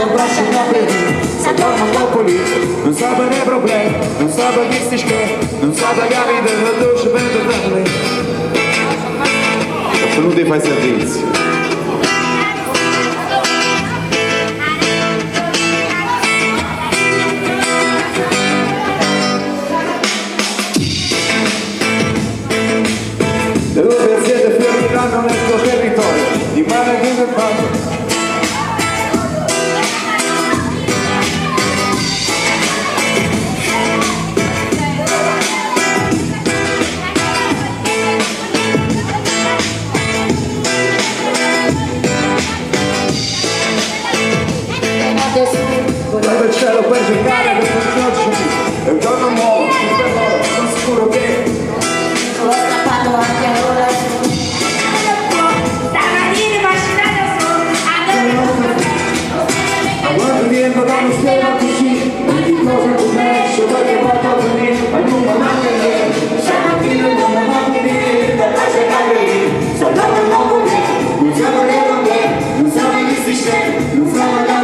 sotto il braccio una presa, saltava un po' lì, non sa per i problemi, non sa per chi si non sa pagare della dolce per tornare. Tu non ti fai servizi. Le due aziende fioriranno nel tuo territorio, di mare che ne fanno. Guarda il cielo per giocare per tutti oggi, è un giorno nuovo, sono sicuro che sono scappato anche allora. Stamattina ma quando rientro da uno schiero così, non ti cosa come esce, voglio qualcosa lì, ma non mi manca niente, stamattina non mi manca niente, da casa lì, saltando il mondo lì, non siamo lì con te, non siamo gli stessi, non siamo là.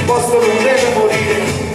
Posso non deve morire.